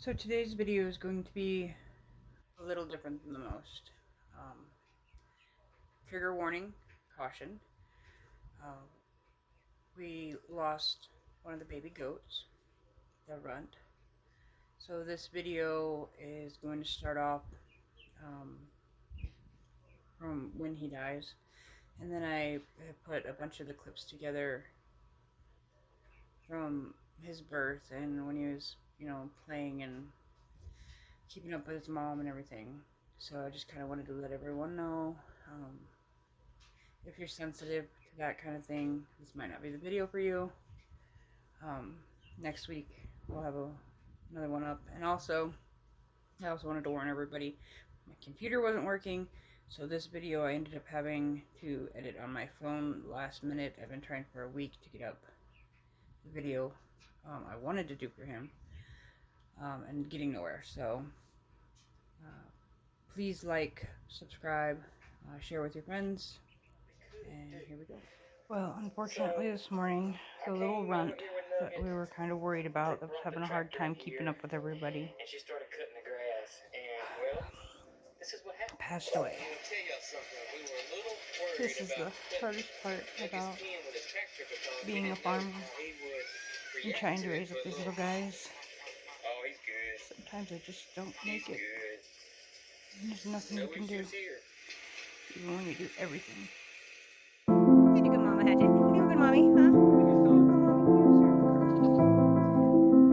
So today's video is going to be a little different than the most. Trigger warning, caution. Uh, we lost one of the baby goats, the runt. So this video is going to start off from when he dies. And then I put a bunch of the clips together from his birth and when he was, playing and keeping up with his mom and everything. So I just kind of wanted to let everyone know, if you're sensitive to that kind of thing, this might not be the video for you. Next week we'll have another one up. And also, I also wanted to warn everybody, my computer wasn't working, so this video I ended up having to edit on my phone last minute. I've been trying for a week to get up the video I wanted to do for him, and getting nowhere. So please like, subscribe, share with your friends, and here we go. Well, unfortunately this morning, the little runt that we were kind of worried about, that was having a hard time keeping up with everybody, and she started cutting the grass, and well, this is what happened. Passed away. This is the hardest part about being a farmer and trying to raise up these little guys. Oh, he's good. Sometimes I just don't make it. And there's nothing you can do, even when you do everything. Did you good mama, Hatchet? Did you good mommy, huh?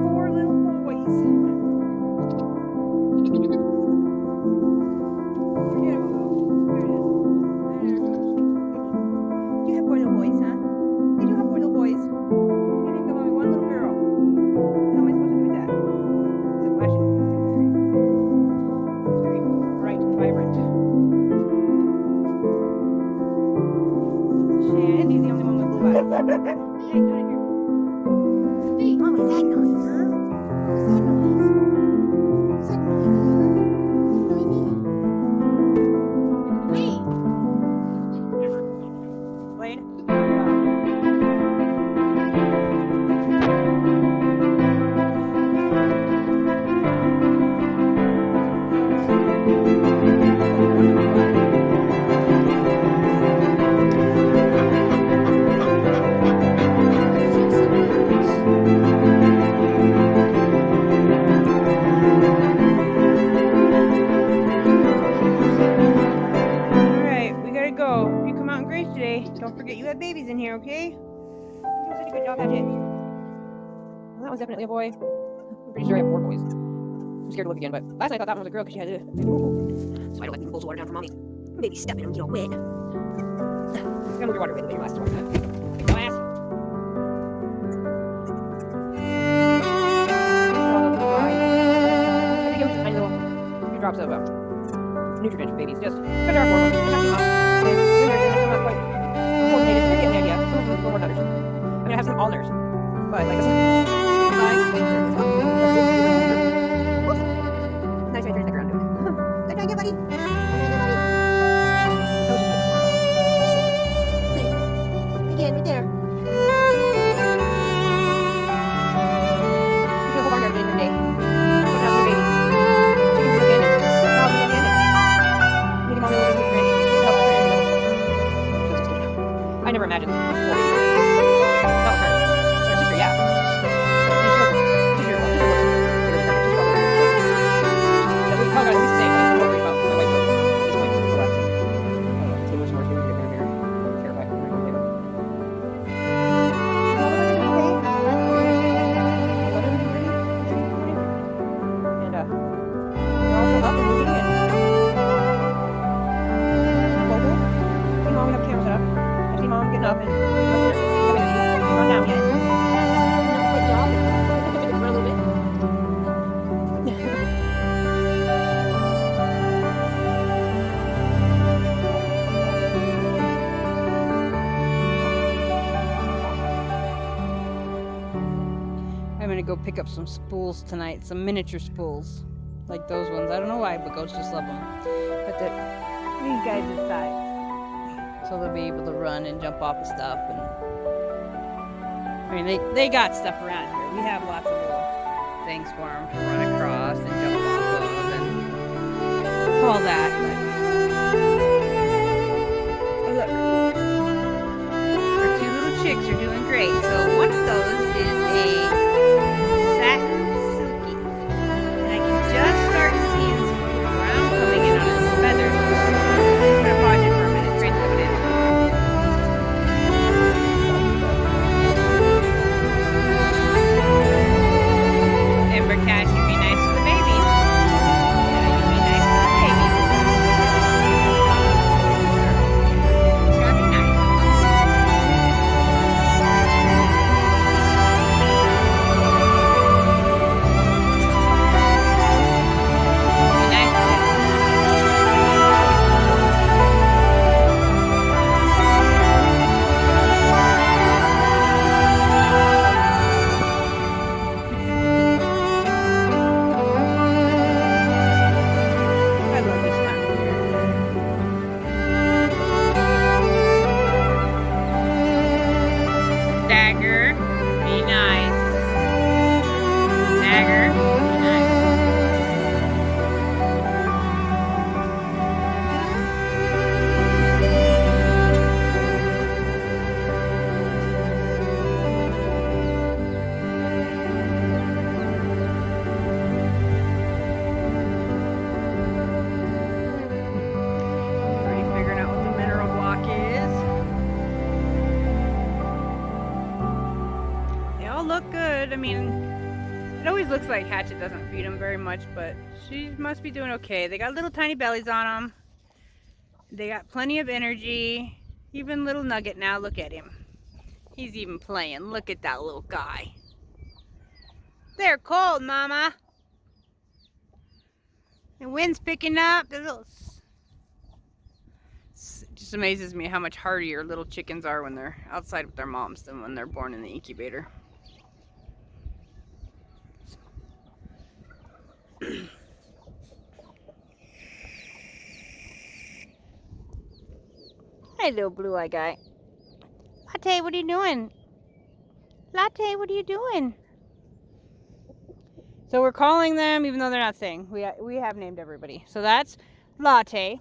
Four little boys. Forget about those. There it is. There it goes. You have four little boys, huh? Did you have four little boys? You didn't give mommy one little girl. How am I supposed to do with that? Is it flashing? It's very bright and vibrant. Shandy's the only one with blue eyes. Hey, down in here. Hey, what was that noise, huh? What was that noise? Was that noisy, huh? Noisy? Hey! Blade? Today. Don't forget you have babies in here, okay? You did a good job, Hatchet. Well, that was definitely a boy. I'm pretty sure I have 4 boys. I'm scared to look again, but last night I thought that one was a girl because she had a big ooh. So I don't let them pull the water down for mommy. Baby step in and get all wet. I'm gonna move your water away, the baby last one. Big glass. I think it was just tiny little few drops of nutrient for babies. Just because there are 4 of them. I'm not quite coordinated. They're getting the idea. Some of them more than others. I mean, I have some alders, but like this one. Nice right there in the ground, dude. Good idea, buddy. Good idea, buddy. That was just again, right there. There's a whole barn yard in today. Looking out for babies. Chickens looking. Dogs looking. Need mommy looking for fish. I never imagined. Not her. Her sister, yeah. We probably got at least the same, but I'm worried about my wife at this point. So that's Taylor's more here, terrified. And we're also up and moving in. Mobile. See mom, we have cameras set up. I see mom getting up and run down yet. Good job. Run a little bit. I'm gonna go pick up some spools tonight, some miniature spools, like those ones. I don't know why, but goats just love them. But these guys are size, so they'll be able to run and jump off of stuff. And I mean, they got stuff around here. We have lots of little things for them to run across and jump off of and all that. But, oh look, our two little chicks are doing great. So one of those is a satin silky, and I can just start seeing some brown coming in on its feathers. I'm gonna pause it for a minute. Train's coming in. Ember Cash, you'd be nice to the baby. Yeah, you'd be nice to the baby. It's gotta be nice. Be nice to them. I love this time of year. Dagger, be nice. Dagger, be nice. Already figuring out what the mineral block is. They all look good. I mean, it always looks like Hatchet doesn't feed them very much, but she must be doing okay. They got little tiny bellies on them. They got plenty of energy. Even little Nugget now, look at him. He's even playing. Look at that little guy. They're cold, Mama. The wind's picking up. The little... It just amazes me how much hardier little chickens are when they're outside with their moms than when they're born in the incubator. Hey, little blue-eyed guy. Latte, what are you doing? Latte, what are you doing? So we're calling them, even though they're not saying. We have named everybody. So that's Latte.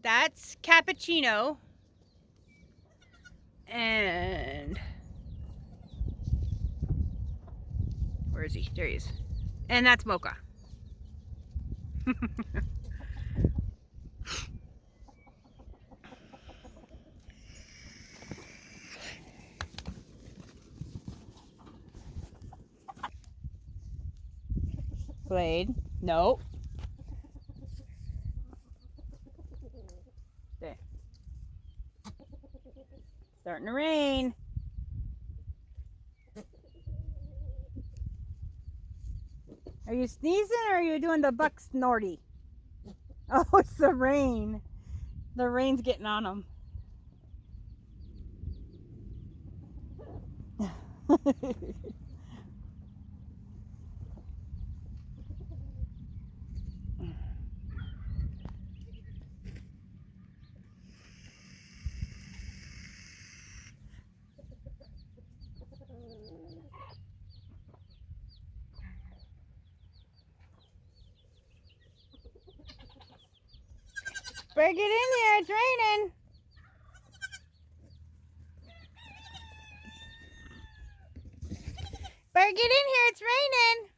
That's Cappuccino. And... where is he? There he is. And that's Mocha. Blade. Nope. There. Starting to rain. Are you sneezing or are you doing the buck snorty? Oh, it's the rain. The rain's getting on them. Better get in here, it's raining. Better get in here, it's raining.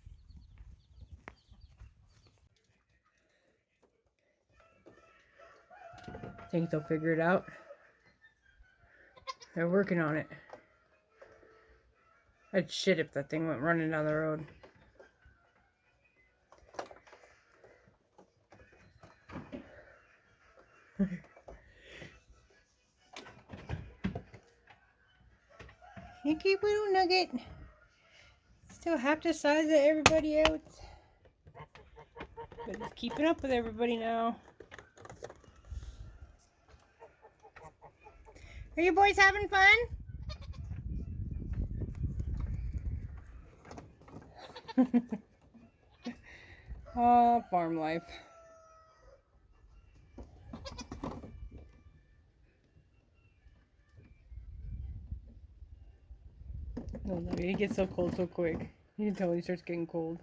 Think they'll figure it out? They're working on it. I'd shit if that thing went running down the road. You keep little Nugget. Still half the size of everybody else. But it's keeping up with everybody now. Are you boys having fun? Oh, farm life. Oh no, it gets so cold so quick. You can tell when he starts getting cold.